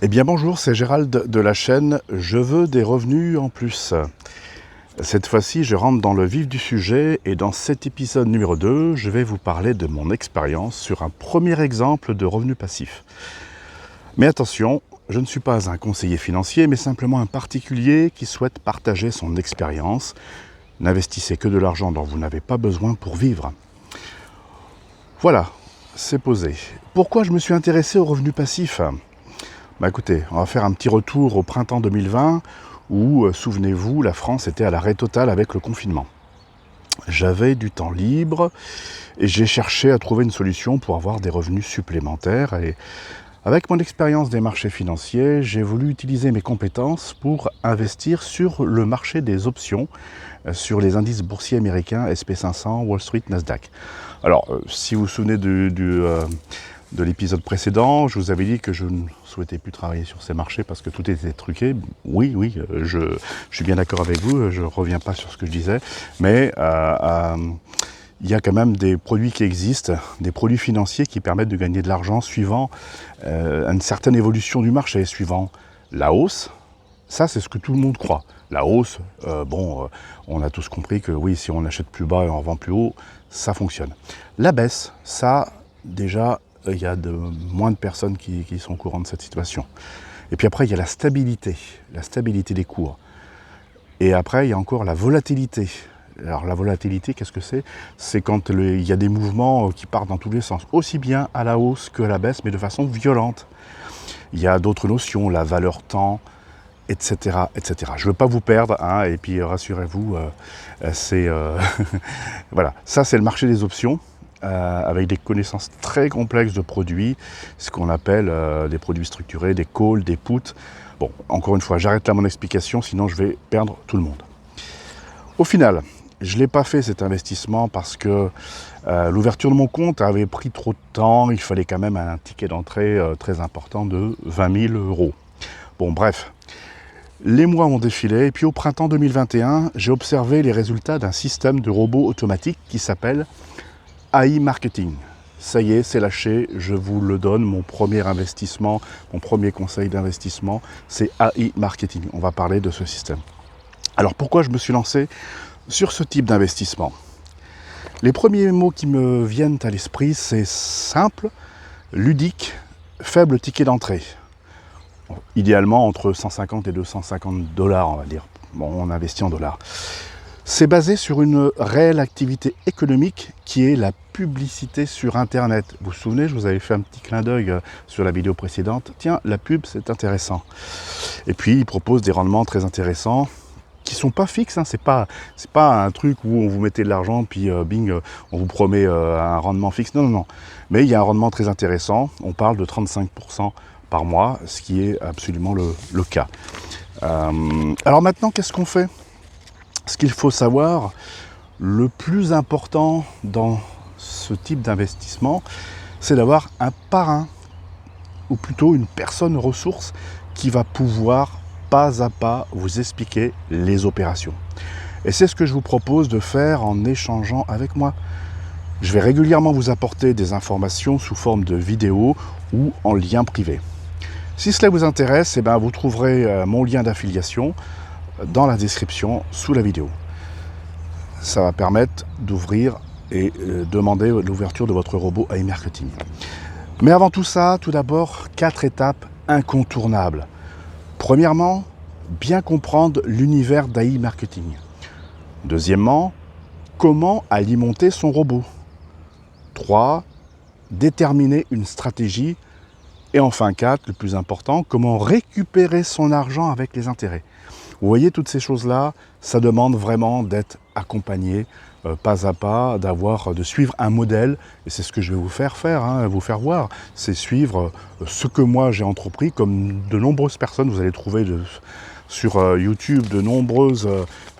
Eh bien bonjour, c'est Gérald de la chaîne Je veux des revenus en plus. Cette fois-ci, je rentre dans le vif du sujet et dans cet épisode numéro 2, je vais vous parler de mon expérience sur un premier exemple de revenu passif. Mais attention, je ne suis pas un conseiller financier, mais simplement un particulier qui souhaite partager son expérience. N'investissez que de l'argent dont vous n'avez pas besoin pour vivre. Voilà, c'est posé. Pourquoi je me suis intéressé au revenu passif ? Écoutez, on va faire un petit retour au printemps 2020 où, souvenez-vous, la France était à l'arrêt total avec le confinement. J'avais du temps libre et j'ai cherché à trouver une solution pour avoir des revenus supplémentaires. Et avec mon expérience des marchés financiers, j'ai voulu utiliser mes compétences pour investir sur le marché des options, sur les indices boursiers américains SP500, Wall Street, Nasdaq. Alors, si vous vous souvenez de l'épisode précédent, je vous avais dit que je ne souhaitais plus travailler sur ces marchés parce que tout était truqué. Oui, je suis bien d'accord avec vous, je ne reviens pas sur ce que je disais, mais il y a quand même des produits qui existent, des produits financiers qui permettent de gagner de l'argent suivant une certaine évolution du marché, suivant la hausse. Ça, c'est ce que tout le monde croit. La hausse, on a tous compris que oui, si on achète plus bas et on vend plus haut, ça fonctionne. La baisse, ça, déjà, il y a moins de personnes qui sont au courant de cette situation. Et puis après, il y a la stabilité des cours. Et après, il y a encore la volatilité. Alors la volatilité, qu'est-ce que c'est ? C'est quand il y a des mouvements qui partent dans tous les sens, aussi bien à la hausse que à la baisse, mais de façon violente. Il y a d'autres notions, la valeur temps, etc. Je ne veux pas vous perdre, hein, et puis rassurez-vous, voilà, ça c'est le marché des options. Avec des connaissances très complexes de produits, ce qu'on appelle des produits structurés, des calls, des puts. Bon, encore une fois, j'arrête là mon explication, sinon je vais perdre tout le monde. Au final, je ne l'ai pas fait cet investissement parce que l'ouverture de mon compte avait pris trop de temps, il fallait quand même un ticket d'entrée très important de 20 000 €. Bon, bref. Les mois ont défilé et puis au printemps 2021, j'ai observé les résultats d'un système de robots automatiques qui s'appelle AI Marketing. Ça y est, c'est lâché, je vous le donne, mon premier investissement, mon premier conseil d'investissement, c'est AI Marketing. On va parler de ce système. Alors pourquoi je me suis lancé sur ce type d'investissement ? Les premiers mots qui me viennent à l'esprit, c'est simple, ludique, faible ticket d'entrée. Idéalement entre 150 et 250 $, on va dire. Bon, on investit en dollars. C'est basé sur une réelle activité économique qui est la publicité sur Internet. Vous vous souvenez, je vous avais fait un petit clin d'œil sur la vidéo précédente. Tiens, la pub, c'est intéressant. Et puis, il propose des rendements très intéressants qui ne sont pas fixes. Hein. C'est pas un truc où on vous mettait de l'argent, puis bing, on vous promet un rendement fixe. Non. Mais il y a un rendement très intéressant. On parle de 35% par mois, ce qui est absolument le cas. Alors maintenant, qu'est-ce qu'on fait ? Ce qu'il faut savoir, le plus important dans ce type d'investissement, c'est d'avoir un parrain, ou plutôt une personne ressource qui va pouvoir pas à pas vous expliquer les opérations. Et c'est ce que je vous propose de faire en échangeant avec moi. Je vais régulièrement vous apporter des informations sous forme de vidéos ou en lien privé. Si cela vous intéresse, vous trouverez mon lien d'affiliation dans la description sous la vidéo. Ça va permettre d'ouvrir et demander l'ouverture de votre robot AI Marketing. Mais avant tout ça, tout d'abord, 4 étapes incontournables. Premièrement, bien comprendre l'univers d'AI Marketing. Deuxièmement, comment alimenter son robot. 3, déterminer une stratégie. Et enfin 4, le plus important, comment récupérer son argent avec les intérêts. Vous voyez, toutes ces choses-là, ça demande vraiment d'être accompagné pas à pas, de suivre un modèle. Et c'est ce que je vais vous faire vous faire voir. C'est suivre ce que moi j'ai entrepris, comme de nombreuses personnes. Vous allez trouver sur YouTube de nombreuses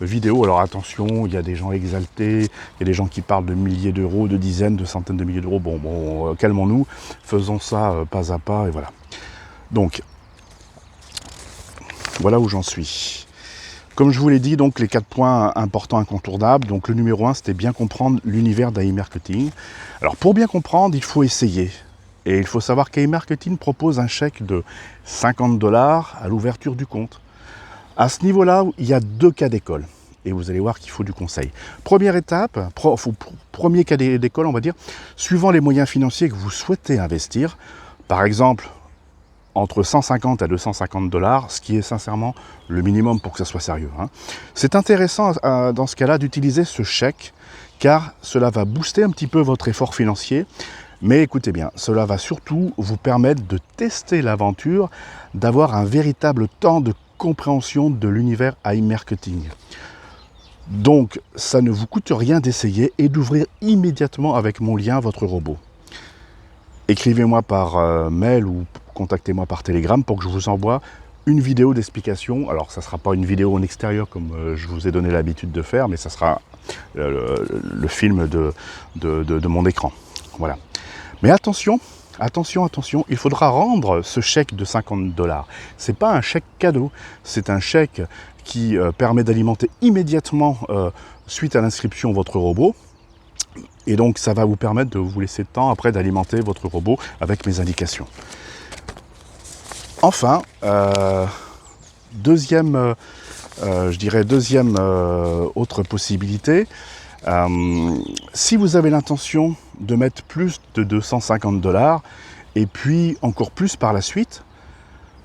vidéos. Alors attention, il y a des gens exaltés, il y a des gens qui parlent de milliers d'euros, de dizaines, de centaines de milliers d'euros. Bon, calmons-nous, faisons ça pas à pas, et voilà. Donc, voilà où j'en suis. Comme je vous l'ai dit, donc les 4 points importants incontournables. Donc le numéro 1, c'était bien comprendre l'univers d'AI Marketing. Alors pour bien comprendre, il faut essayer. Et il faut savoir qu'iMarketing propose un chèque de 50 $ à l'ouverture du compte. À ce niveau-là, il y a 2 cas d'école. Et vous allez voir qu'il faut du conseil. Première étape, premier cas d'école, on va dire, suivant les moyens financiers que vous souhaitez investir, par exemple, entre 150 à 250 $, ce qui est sincèrement le minimum pour que ça soit sérieux. C'est intéressant dans ce cas-là d'utiliser ce chèque, car cela va booster un petit peu votre effort financier. Mais écoutez bien, cela va surtout vous permettre de tester l'aventure, d'avoir un véritable temps de compréhension de l'univers iMarketing. Donc, ça ne vous coûte rien d'essayer et d'ouvrir immédiatement avec mon lien votre robot. Écrivez-moi par mail ou contactez-moi par Telegram pour que je vous envoie une vidéo d'explication. Alors, ça ne sera pas une vidéo en extérieur comme je vous ai donné l'habitude de faire, mais ça sera le film de mon écran. Voilà. Mais attention, il faudra rendre ce chèque de 50 $. Ce n'est pas un chèque cadeau, c'est un chèque qui permet d'alimenter immédiatement, suite à l'inscription, votre robot. Et donc, ça va vous permettre de vous laisser le temps après d'alimenter votre robot avec mes indications. Enfin, deuxième autre possibilité, si vous avez l'intention de mettre plus de 250 $ et puis encore plus par la suite,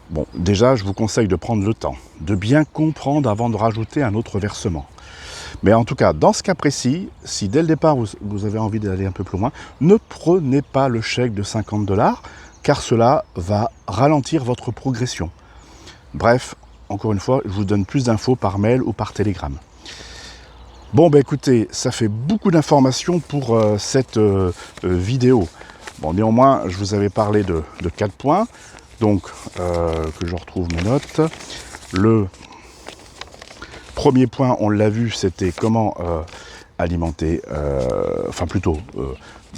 bon, déjà, je vous conseille de prendre le temps, de bien comprendre avant de rajouter un autre versement. Mais en tout cas, dans ce cas précis, si dès le départ vous avez envie d'aller un peu plus loin, ne prenez pas le chèque de 50 $, car cela va ralentir votre progression. Bref, encore une fois, je vous donne plus d'infos par mail ou par Telegram. Bon, ben écoutez, ça fait beaucoup d'informations pour cette vidéo. Bon, néanmoins, je vous avais parlé de 4 points. Donc, que je retrouve mes notes. Le premier point, on l'a vu, c'était comment alimenter,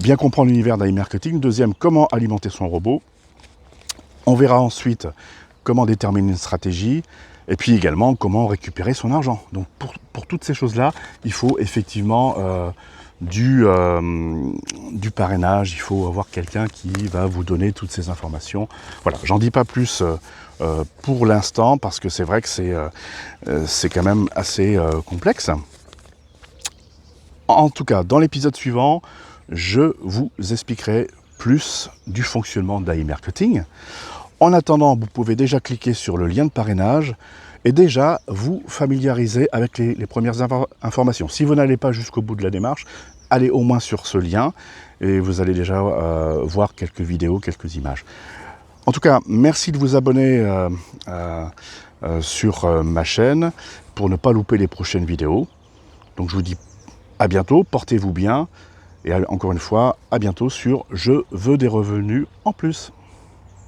bien comprendre l'univers d'iMarketing. Deuxième, comment alimenter son robot. On verra ensuite comment déterminer une stratégie. Et puis également, comment récupérer son argent. Donc, pour toutes ces choses-là, il faut effectivement du parrainage. Il faut avoir quelqu'un qui va vous donner toutes ces informations. Voilà, j'en dis pas plus pour l'instant, parce que c'est vrai que c'est quand même assez complexe. En tout cas, dans l'épisode suivant, je vous expliquerai plus du fonctionnement d'iMarketing. En attendant, vous pouvez déjà cliquer sur le lien de parrainage et déjà vous familiariser avec les premières informations. Si vous n'allez pas jusqu'au bout de la démarche, allez au moins sur ce lien et vous allez déjà voir quelques vidéos, quelques images. En tout cas, merci de vous abonner sur ma chaîne pour ne pas louper les prochaines vidéos. Donc je vous dis à bientôt, portez-vous bien et encore une fois, à bientôt sur Je veux des revenus en plus.